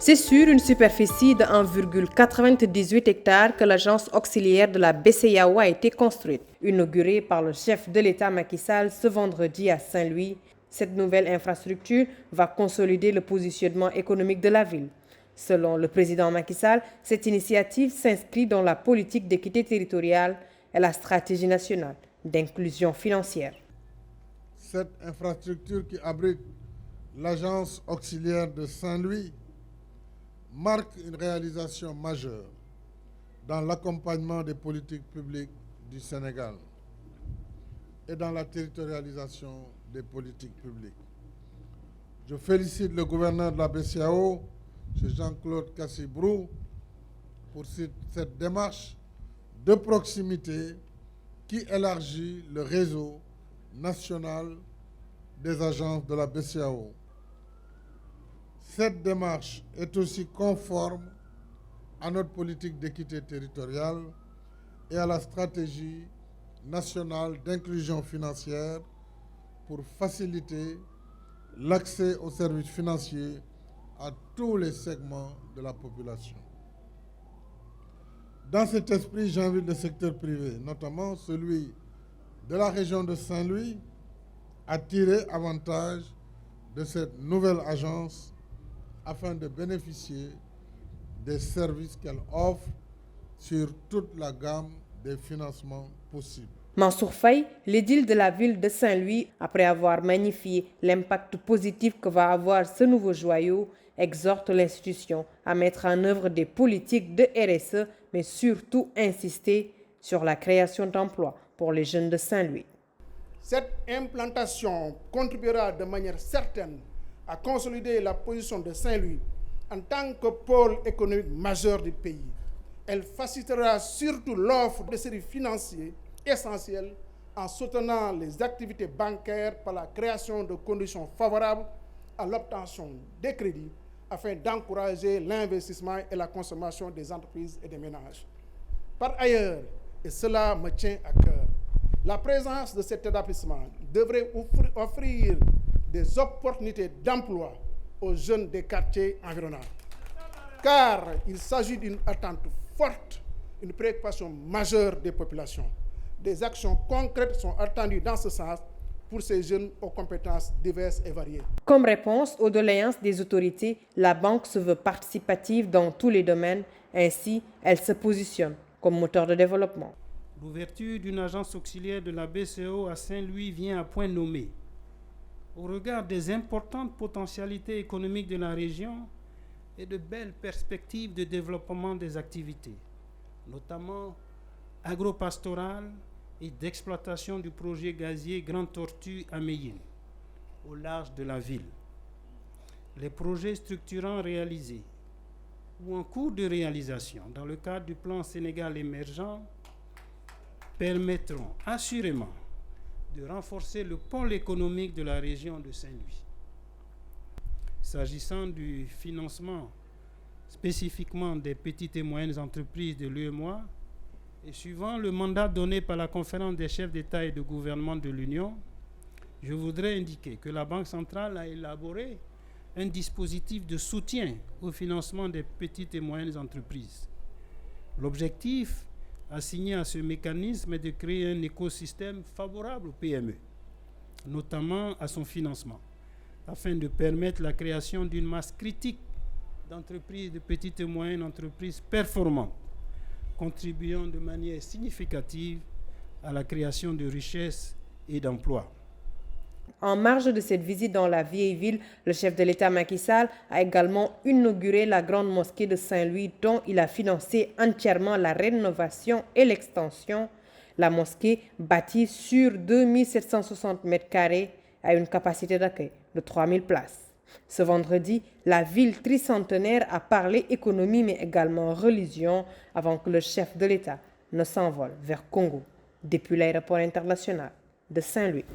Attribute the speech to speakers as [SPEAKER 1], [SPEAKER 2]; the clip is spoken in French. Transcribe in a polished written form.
[SPEAKER 1] C'est sur une superficie de 1,98 hectares que l'agence auxiliaire de la BCEAO a été construite. Inaugurée par le chef de l'État Macky Sall ce vendredi à Saint-Louis, cette nouvelle infrastructure va consolider le positionnement économique de la ville. Selon le président Macky Sall, cette initiative s'inscrit dans la politique d'équité territoriale et la stratégie nationale d'inclusion financière.
[SPEAKER 2] Cette infrastructure qui abrite l'agence auxiliaire de Saint-Louis marque une réalisation majeure dans l'accompagnement des politiques publiques du Sénégal et dans la territorialisation des politiques publiques. Je félicite le gouverneur de la BCEAO, M. Jean-Claude Cassibrou, pour cette démarche de proximité qui élargit le réseau national des agences de la BCEAO. Cette démarche est aussi conforme à notre politique d'équité territoriale et à la stratégie nationale d'inclusion financière pour faciliter l'accès aux services financiers à tous les segments de la population. Dans cet esprit, j'invite le secteur privé, notamment celui de la région de Saint-Louis, à tirer avantage de cette nouvelle agence afin de bénéficier des services qu'elle offre sur toute la gamme des financements possibles.
[SPEAKER 1] Mansour Faye, l'édile de la ville de Saint-Louis, après avoir magnifié l'impact positif que va avoir ce nouveau joyau, exhorte l'institution à mettre en œuvre des politiques de RSE, mais surtout insister sur la création d'emplois pour les jeunes de Saint-Louis.
[SPEAKER 3] Cette implantation contribuera de manière certaine à consolider la position de Saint-Louis en tant que pôle économique majeur du pays. Elle facilitera surtout l'offre de services financiers essentiels en soutenant les activités bancaires par la création de conditions favorables à l'obtention des crédits afin d'encourager l'investissement et la consommation des entreprises et des ménages. Par ailleurs, et cela me tient à cœur, la présence de cet établissement devrait offrir des opportunités d'emploi aux jeunes des quartiers environnants. Car il s'agit d'une attente forte, une préoccupation majeure des populations. Des actions concrètes sont attendues dans ce sens pour ces jeunes aux compétences diverses et variées.
[SPEAKER 1] Comme réponse aux doléances des autorités, la banque se veut participative dans tous les domaines. Ainsi, elle se positionne comme moteur de développement.
[SPEAKER 4] L'ouverture d'une agence auxiliaire de la BCEAO à Saint-Louis vient à point nommé. Au regard des importantes potentialités économiques de la région et de belles perspectives de développement des activités, notamment agropastorales et d'exploitation du projet gazier Grande Tortue à Méhine, au large de la ville. Les projets structurants réalisés ou en cours de réalisation dans le cadre du plan Sénégal émergent permettront assurément de renforcer le pôle économique de la région de Saint-Louis. S'agissant du financement spécifiquement des petites et moyennes entreprises de l'UEMOA, et suivant le mandat donné par la conférence des chefs d'État et de gouvernement de l'Union, je voudrais indiquer que la Banque centrale a élaboré un dispositif de soutien au financement des petites et moyennes entreprises. L'objectif assigné à ce mécanisme est de créer un écosystème favorable aux PME, notamment à son financement, afin de permettre la création d'une masse critique d'entreprises, de petites et moyennes entreprises performantes, contribuant de manière significative à la création de richesses et d'emplois.
[SPEAKER 1] En marge de cette visite dans la vieille ville, le chef de l'État Macky Sall a également inauguré la grande mosquée de Saint-Louis dont il a financé entièrement la rénovation et l'extension. La mosquée, bâtie sur 2760 m², a une capacité d'accueil de 3000 places. Ce vendredi, la ville tricentenaire a parlé économie mais également religion avant que le chef de l'État ne s'envole vers Congo depuis l'aéroport international de Saint-Louis.